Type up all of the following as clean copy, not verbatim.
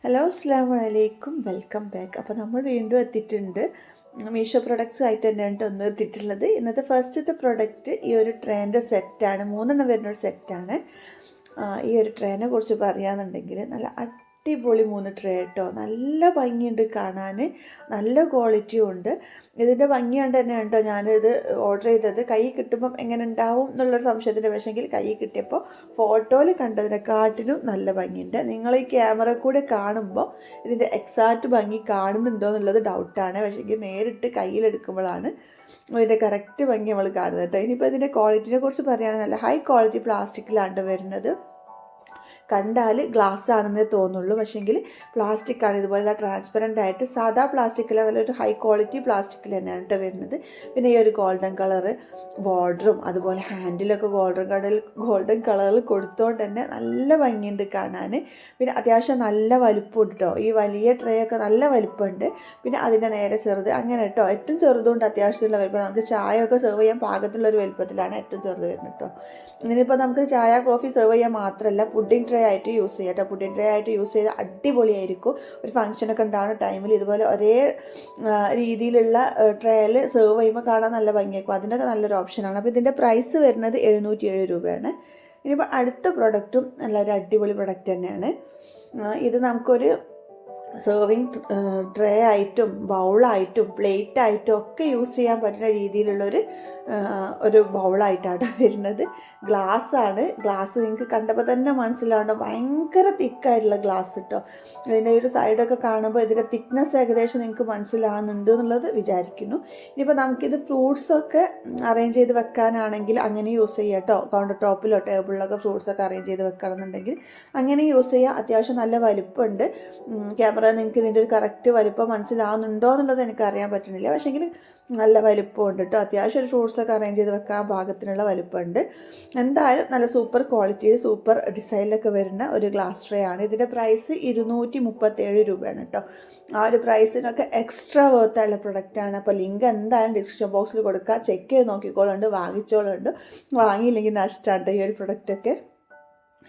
Hello അസ്സാം വലൈക്കും, welcome back. അപ്പോൾ നമ്മൾ വീണ്ടും എത്തിയിട്ടുണ്ട്. മീഷോ പ്രൊഡക്ട്സ് ആയിട്ട് തന്നെയാണ് ഒന്ന് എത്തിയിട്ടുള്ളത്. ഇന്നത്തെ ഫസ്റ്റത്തെ പ്രൊഡക്റ്റ് ഈ ഒരു ട്രേൻ്റെ സെറ്റാണ്. 3 വരുന്നൊരു സെറ്റാണ്. ഈ ഒരു ട്രേനെ കുറിച്ച് പറയുകയാണെന്നുണ്ടെങ്കിൽ നല്ല അടിപൊളി 3 ട്രേ കേട്ടോ. നല്ല ഭംഗിയുണ്ട് കാണാൻ, നല്ല ക്വാളിറ്റിയും ഉണ്ട്. ഇതിൻ്റെ ഭംഗി കൊണ്ട് തന്നെയാണ് കേട്ടോ ഞാനിത് ഓർഡർ ചെയ്തത്. കൈ കിട്ടുമ്പം എങ്ങനെ ഉണ്ടാവും എന്നുള്ളൊരു സംശയത്തിൻ്റെ പക്ഷെങ്കിൽ കൈ കിട്ടിയപ്പോൾ ഫോട്ടോയിൽ കണ്ടതിനെക്കാട്ടിനും നല്ല ഭംഗിയുണ്ട്. നിങ്ങൾ ഈ ക്യാമറ കൂടെ കാണുമ്പോൾ ഇതിൻ്റെ എക്സാക്റ്റ് ഭംഗി കാണുന്നുണ്ടോ എന്നുള്ളത് ഡൗട്ടാണ്. പക്ഷേങ്കിൽ നേരിട്ട് കയ്യിലെടുക്കുമ്പോഴാണ് ഇതിൻ്റെ കറക്റ്റ് ഭംഗി നമ്മൾ കാണുന്നത് കേട്ടോ. ഇനിയിപ്പോൾ ഇതിൻ്റെ ക്വാളിറ്റിനെ കുറിച്ച് പറയുകയാണെങ്കിൽ നല്ല ഹൈ ക്വാളിറ്റി പ്ലാസ്റ്റിക്കിലാണ് വരുന്നത്. കണ്ടാൽ ഗ്ലാസ് ആണെന്നേ തോന്നുള്ളൂ, പക്ഷേങ്കിൽ പ്ലാസ്റ്റിക് ആണ്. ഇതുപോലെ ട്രാൻസ്പെറൻ്റ് ആയിട്ട് സാധാ പ്ലാസ്റ്റിക്കിൽ നല്ലൊരു ഹൈ ക്വാളിറ്റി പ്ലാസ്റ്റിക്കിൽ തന്നെയാണ് കേട്ടോ വരുന്നത്. പിന്നെ ഈ ഒരു ഗോൾഡൻ കളറ് ബോർഡറും അതുപോലെ ഹാൻഡിലൊക്കെ ഗോൾഡൻ കളറിൽ കൊടുത്തുകൊണ്ട് തന്നെ നല്ല ഭംഗിയുണ്ട് കാണാൻ. പിന്നെ അത്യാവശ്യം നല്ല വലുപ്പമുണ്ട് കേട്ടോ. ഈ വലിയ ട്രേ ഒക്കെ നല്ല വലുപ്പമുണ്ട്. പിന്നെ അതിൻ്റെ നേരെ ചെറുത് അങ്ങനെ കേട്ടോ. ഏറ്റവും ചെറുതുകൊണ്ട് അത്യാവശ്യത്തിലുള്ള വലുപ്പം, നമുക്ക് ചായ ഒക്കെ സെർവ് ചെയ്യാൻ പാകത്തിലുള്ളൊരു വലുപ്പത്തിലാണ് ഏറ്റവും ചെറുത് വരുന്നത് കേട്ടോ. ഇങ്ങനെയിപ്പോൾ നമുക്ക് ചായ കോഫി സെർവ് ചെയ്യാൻ മാത്രമല്ല പുഡിംഗ് ട്രേ ആയിട്ട് യൂസ് ചെയ്യാം കേട്ടോ. പുഡിംഗ് ട്രേ ആയിട്ട് യൂസ് ചെയ്താൽ അടിപൊളിയായിരിക്കും. ഒരു ഫംഗ്ഷനൊക്കെ ഉണ്ടാകുന്ന ടൈമിൽ ഇതുപോലെ ഒരേ രീതിയിലുള്ള ട്രേയിൽ സെർവ് ചെയ്യുമ്പോൾ കാണാൻ നല്ല ഭംഗിയായിരിക്കും. അതിനൊക്കെ നല്ലൊരു ഓപ്ഷനാണ്. അപ്പോൾ ഇതിൻ്റെ പ്രൈസ് വരുന്നത് 707 രൂപയാണ്. ഇനിയിപ്പോൾ അടുത്ത പ്രൊഡക്റ്റും നല്ലൊരു അടിപൊളി പ്രൊഡക്റ്റ് തന്നെയാണ്. ഇത് നമുക്കൊരു സെർവിങ് ട്രേ ആയിട്ടും ബൗളായിട്ടും പ്ലേറ്റായിട്ടും ഒക്കെ യൂസ് ചെയ്യാൻ പറ്റുന്ന രീതിയിലുള്ളൊരു ബൗളായിട്ടാണ് വരുന്നത്. ഗ്ലാസ്സാണ്. ഗ്ലാസ് നിങ്ങൾക്ക് കണ്ടപ്പോൾ തന്നെ മനസ്സിലാവുണ്ട്, ഭയങ്കര തിക്കായിട്ടുള്ള ഗ്ലാസ് കേട്ടോ. ഇതിൻ്റെ ഒരു സൈഡൊക്കെ കാണുമ്പോൾ ഇതിൻ്റെ തിക്നെസ് ഏകദേശം നിങ്ങൾക്ക് മനസ്സിലാവുന്നുണ്ട് എന്നുള്ളത് വിചാരിക്കുന്നു. ഇനിയിപ്പോൾ നമുക്കിത് ഫ്രൂട്ട്സൊക്കെ അറേഞ്ച് ചെയ്ത് വെക്കാനാണെങ്കിൽ അങ്ങനെ യൂസ് ചെയ്യാം കേട്ടോ. കൗണ്ടർ ടോപ്പിലോ ടേബിളിലൊക്കെ ഫ്രൂട്ട്സൊക്കെ അറേഞ്ച് ചെയ്ത് വെക്കണമെന്നുണ്ടെങ്കിൽ അങ്ങനെ യൂസ് ചെയ്യാം. അത്യാവശ്യം നല്ല വലിപ്പമുണ്ട്. ക്യാമറ നിങ്ങൾക്ക് ഇതിൻ്റെ ഒരു കറക്റ്റ് വലിപ്പം മനസ്സിലാവുന്നുണ്ടോ എന്നുള്ളത് എനിക്ക് അറിയാൻ പറ്റുന്നില്ല, പക്ഷേങ്കിൽ നല്ല വലിപ്പമുണ്ട് കേട്ടോ. അത്യാവശ്യം ഒരു ഫ്രൂട്ട്സൊക്കെ അറേഞ്ച് ചെയ്ത് വെക്കാൻ പാകത്തിനുള്ള വലിപ്പമുണ്ട്. എന്തായാലും നല്ല സൂപ്പർ ക്വാളിറ്റിയിൽ സൂപ്പർ ഡിസൈനിലൊക്കെ വരുന്ന ഒരു ഗ്ലാസ് ട്രേ ആണ്. ഇതിൻ്റെ പ്രൈസ് 237 രൂപയാണ് കേട്ടോ. ആ ഒരു പ്രൈസിനൊക്കെ എക്സ്ട്രാ വേർത്തായുള്ള പ്രൊഡക്റ്റാണ്. അപ്പോൾ ലിങ്ക് എന്തായാലും ഡിസ്ക്രിപ്ഷൻ ബോക്സിൽ കൊടുക്കുക. ചെക്ക് ചെയ്ത് നോക്കിക്കോളുണ്ട്, വാങ്ങിച്ചോളുണ്ട്. വാങ്ങിയില്ലെങ്കിൽ നഷ്ടമാണ് ഈ ഒരു പ്രൊഡക്റ്റൊക്കെ.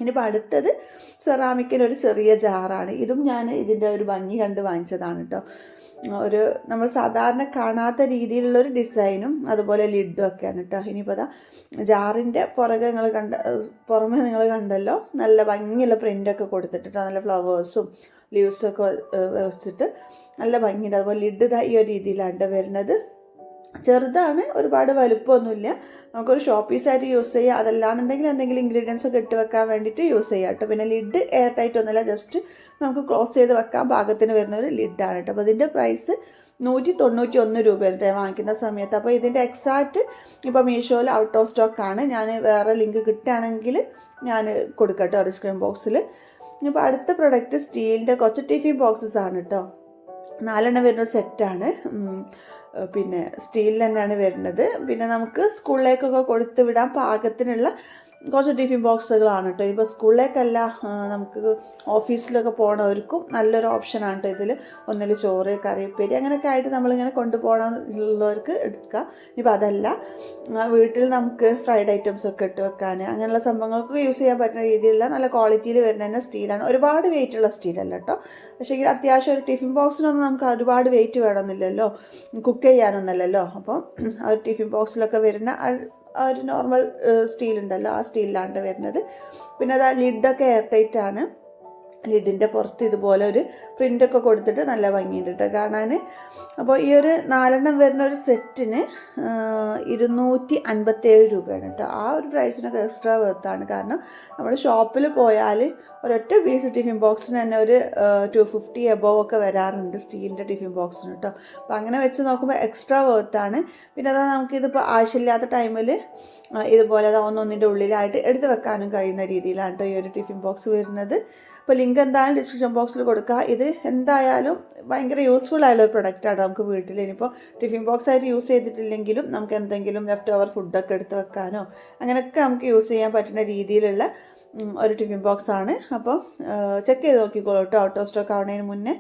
ഇനിയിപ്പോൾ അടുത്തത് സെറാമിക്കിൻ്റെ ഒരു ചെറിയ ജാറാണ്. ഇതും ഞാൻ ഇതിൻ്റെ ഒരു ഭംഗി കണ്ട് വാങ്ങിച്ചതാണ് കേട്ടോ. ഒരു നമ്മൾ സാധാരണ കാണാത്ത രീതിയിലുള്ളൊരു ഡിസൈനും അതുപോലെ ലിഡും ഒക്കെയാണ് കേട്ടോ. ഇനിയിപ്പോൾ അതാ ജാറിൻ്റെ പുറമെ നിങ്ങൾ കണ്ടല്ലോ, നല്ല ഭംഗിയുള്ള പ്രിൻ്റൊക്കെ കൊടുത്തിട്ട് നല്ല ഫ്ലവേഴ്സും ലീവ്സൊക്കെ വെച്ചിട്ട് നല്ല ഭംഗിയുണ്ട്. അതുപോലെ ലിഡ് ഈ ഒരു രീതിയിലാണ് വരുന്നത്. ചെറുതാണ്, ഒരുപാട് വലുപ്പമൊന്നുമില്ല. നമുക്കൊരു ഷോ പീസായിട്ട് യൂസ് ചെയ്യാം. അതല്ലാന്നുണ്ടെങ്കിൽ എന്തെങ്കിലും ഇൻഗ്രീഡിയൻസ് ഒക്കെ ഇട്ട് വെക്കാൻ വേണ്ടിയിട്ട് യൂസ് ചെയ്യാം കേട്ടോ. പിന്നെ ലിഡ് എയർ ടൈറ്റ് ഒന്നുമില്ല, ജസ്റ്റ് നമുക്ക് ക്ലോസ് ചെയ്ത് വെക്കാൻ പാകത്തിന് വരുന്ന ഒരു ലിഡാണ് കേട്ടോ. അപ്പോൾ ഇതിൻ്റെ പ്രൈസ് 191 രൂപയാണ് വാങ്ങിക്കുന്ന സമയത്ത്. അപ്പോൾ ഇതിൻ്റെ എക്സാക്റ്റ് ഇപ്പോൾ മീഷോയിൽ ഔട്ട് ഓഫ് സ്റ്റോക്കാണ്. ഞാൻ വേറെ ലിങ്ക് കിട്ടുകയാണെങ്കിൽ ഞാൻ കൊടുക്കാം കേട്ടോ ഡിസ്ക്രിപ്ഷൻ ബോക്സിൽ. ഇപ്പോൾ അടുത്ത പ്രൊഡക്റ്റ് സ്റ്റീലിൻ്റെ കുറച്ച് ടിഫിൻ ബോക്സസ് ആണ് കേട്ടോ. 4 വരുന്നൊരു സെറ്റാണ്. പിന്നെ സ്റ്റീലിൽ തന്നെയാണ് വരുന്നത്. പിന്നെ നമുക്ക് സ്കൂളിലേക്കൊക്കെ കൊടുത്ത് വിടാൻ പാകത്തിനുള്ള കുറച്ച് ടിഫിൻ ബോക്സുകളാണ് കേട്ടോ. ഇപ്പോൾ സ്കൂളിലേക്കല്ല, നമുക്ക് ഓഫീസിലൊക്കെ പോകണവർക്കും നല്ലൊരു ഓപ്ഷനാണ് കേട്ടോ ഇതിൽ. ഒന്നിൽ ചോറ്, കറി, ഉപ്പേരി അങ്ങനെയൊക്കെ ആയിട്ട് നമ്മളിങ്ങനെ കൊണ്ടുപോകണമുള്ളവർക്ക് എടുക്കുക. ഇപ്പോൾ അതല്ല, വീട്ടിൽ നമുക്ക് ഫ്രൈഡ് ഐറ്റംസ് ഒക്കെ ഇട്ട് വെക്കാൻ അങ്ങനെയുള്ള സംഭവങ്ങൾക്ക് യൂസ് ചെയ്യാൻ പറ്റുന്ന രീതിയിലുള്ള നല്ല ക്വാളിറ്റിയിൽ വരുന്ന തന്നെ സ്റ്റീലാണ്. ഒരുപാട് വെയിറ്റുള്ള സ്റ്റീലല്ല കേട്ടോ. പക്ഷേ അത്യാവശ്യം ഒരു ടിഫിൻ ബോക്സിനൊന്നും നമുക്ക് ഒരുപാട് വെയിറ്റ് വേണമെന്നില്ലല്ലോ, കുക്ക് ചെയ്യാനൊന്നുമല്ലല്ലോ. അപ്പം ആ ഒരു ടിഫിൻ ബോക്സിലൊക്കെ വരുന്ന ഒരു നോർമൽ സ്റ്റീൽ ഉണ്ടല്ലോ, ആ സ്റ്റീലിലാണ് വരുന്നത്. പിന്നെ അത് ലിഡൊക്കെ എയർ ടൈറ്റ് ആണ്. ലിഡിൻ്റെ പുറത്ത് ഇതുപോലെ ഒരു പ്രിൻ്റൊക്കെ കൊടുത്തിട്ട് നല്ല ഭംഗിയുണ്ട് കേട്ടോ കാണാൻ. അപ്പോൾ ഈ ഒരു 4 വരുന്ന ഒരു സെറ്റിന് 257 രൂപയാണ് കേട്ടോ. ആ ഒരു പ്രൈസിനൊക്കെ എക്സ്ട്രാ വെർത്താണ്. കാരണം നമ്മൾ ഷോപ്പിൽ പോയാൽ ഒരൊറ്റ പീസ് ടിഫിൻ ബോക്സിന് തന്നെ ഒരു 250 എബോവ് ഒക്കെ വരാറുണ്ട് സ്റ്റീലിൻ്റെ ടിഫിൻ ബോക്സിന് കേട്ടോ. അപ്പോൾ അങ്ങനെ വെച്ച് നോക്കുമ്പോൾ എക്സ്ട്രാ വെർത്താണ്. പിന്നെ അതാ നമുക്കിതിപ്പോൾ ആവശ്യമില്ലാത്ത ടൈമിൽ ഇതുപോലെ ഒന്നൊന്നിൻ്റെ ഉള്ളിലായിട്ട് എടുത്ത് വെക്കാനും കഴിയുന്ന രീതിയിലാണ് കേട്ടോ ഈ ഒരു ടിഫിൻ ബോക്സ് വരുന്നത്. അപ്പോൾ ലിങ്ക് എന്തായാലും ഡിസ്ക്രിപ്ഷൻ ബോക്സിൽ കൊടുക്കുക. ഇത് എന്തായാലും ഭയങ്കര യൂസ്ഫുൾ ആയുള്ള ഒരു പ്രൊഡക്റ്റാണ് നമുക്ക് വീട്ടിൽ. ഇനിയിപ്പോൾ ടിഫിൻ ബോക്സ് ആയിട്ട് യൂസ് ചെയ്തിട്ടില്ലെങ്കിലും നമുക്ക് എന്തെങ്കിലും ലെഫ്റ്റ് ഓവർ ഫുഡൊക്കെ എടുത്ത് വെക്കാനോ അങ്ങനെയൊക്കെ നമുക്ക് യൂസ് ചെയ്യാൻ പറ്റുന്ന രീതിയിലുള്ള ഒരു ടിഫിൻ ബോക്സ് ആണ്. അപ്പോൾ ചെക്ക് ചെയ്ത് നോക്കിക്കോളൂ കേട്ടോ ഔട്ട് ഓഫ് സ്റ്റോക്ക് ആവുന്നതിന് മുന്നേ.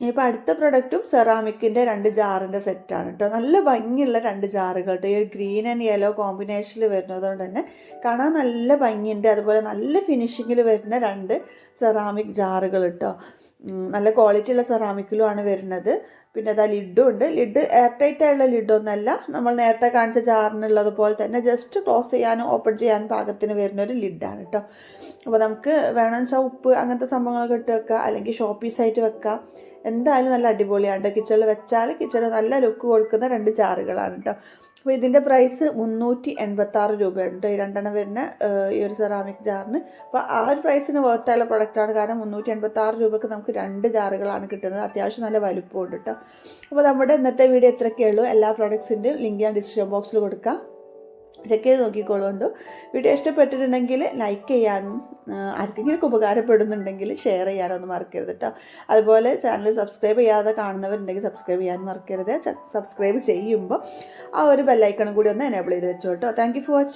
ഇനിയിപ്പോൾ അടുത്ത പ്രൊഡക്റ്റും സെറാമിക്കിൻ്റെ 2 ജാറിൻ്റെ സെറ്റാണ് കേട്ടോ. നല്ല ഭംഗിയുള്ള 2 ജാറുകൾ കേട്ടോ. ഈ ഒരു ഗ്രീൻ ആൻഡ് യെല്ലോ കോമ്പിനേഷനിൽ വരുന്നതുകൊണ്ട് തന്നെ കാണാൻ നല്ല ഭംഗിയുണ്ട്. അതുപോലെ നല്ല ഫിനിഷിങ്ങിൽ വരുന്ന 2 സെറാമിക് ജാറുകൾ കേട്ടോ. നല്ല ക്വാളിറ്റിയുള്ള സെറാമിക്കിലുമാണ് വരുന്നത്. പിന്നെ അതാ ലിഡും ഉണ്ട്. ലിഡ് എയർ ടൈറ്റ് ആയുള്ള ലിഡൊന്നല്ല, നമ്മൾ നേരത്തെ കാണിച്ച ജാറിനുള്ളത് പോലെ തന്നെ ജസ്റ്റ് ക്ലോസ് ചെയ്യാനും ഓപ്പൺ ചെയ്യാനും പാകത്തിന് വരുന്നൊരു ലിഡാണ് കേട്ടോ. അപ്പോൾ നമുക്ക് വേണമെന്ന് വെച്ചാൽ ഉപ്പ് അങ്ങനത്തെ സംഭവങ്ങളൊക്കെ ഇട്ട് വെക്കുക, അല്ലെങ്കിൽ ഷോ പീസായിട്ട് വെക്കാം. എന്തായാലും നല്ല അടിപൊളിയാണ് കേട്ടോ. കിച്ചണിൽ വെച്ചാൽ കിച്ചണിൽ നല്ല ലുക്ക് കൊടുക്കുന്ന 2 ജാറുകളാണ് കേട്ടോ. അപ്പോൾ ഇതിൻ്റെ പ്രൈസ് 386 രൂപയാണ് കേട്ടോ. ഈ 2 വരുന്ന ഈ ഒരു സെറാമിക് ജാറിന്. അപ്പോൾ ആ ഒരു പ്രൈസിന് വർത്തായുള്ള പ്രൊഡക്റ്റാണ്. കാരണം 386 രൂപയ്ക്ക് നമുക്ക് 2 ജാറുകളാണ് കിട്ടുന്നത്. അത്യാവശ്യം നല്ല വലുപ്പമുണ്ട് കേട്ടോ. അപ്പോൾ നമ്മുടെ ഇന്നത്തെ വീഡിയോ ഇത്രയൊക്കെ ഉള്ളൂ. എല്ലാ പ്രോഡക്ട്സിൻ്റെയും ലിങ്ക് ഞാൻ ഡിസ്ക്രിപ്ഷൻ ബോക്സിൽ കൊടുക്കാം, ചെക്ക് ചെയ്ത് നോക്കിക്കോളുണ്ട്. വീഡിയോ ഇഷ്ടപ്പെട്ടിട്ടുണ്ടെങ്കിൽ ലൈക്ക് ചെയ്യാനും ആർക്കെങ്കിലും ഉപകാരപ്പെടുന്നുണ്ടെങ്കിൽ ഷെയർ ചെയ്യാനൊന്നും മറക്കരുത് കേട്ടോ. അതുപോലെ ചാനൽ സബ്സ്ക്രൈബ് ചെയ്യാതെ കാണുന്നവരുണ്ടെങ്കിൽ സബ്സ്ക്രൈബ് ചെയ്യാൻ മറക്കരുത്. സബ്സ്ക്രൈബ് ചെയ്യുമ്പോൾ ആ ഒരു ബെല്ലൈക്കണും കൂടി ഒന്ന് എനേബിൾ ചെയ്ത് വെച്ചോ കേട്ടോ. Thank you for watching.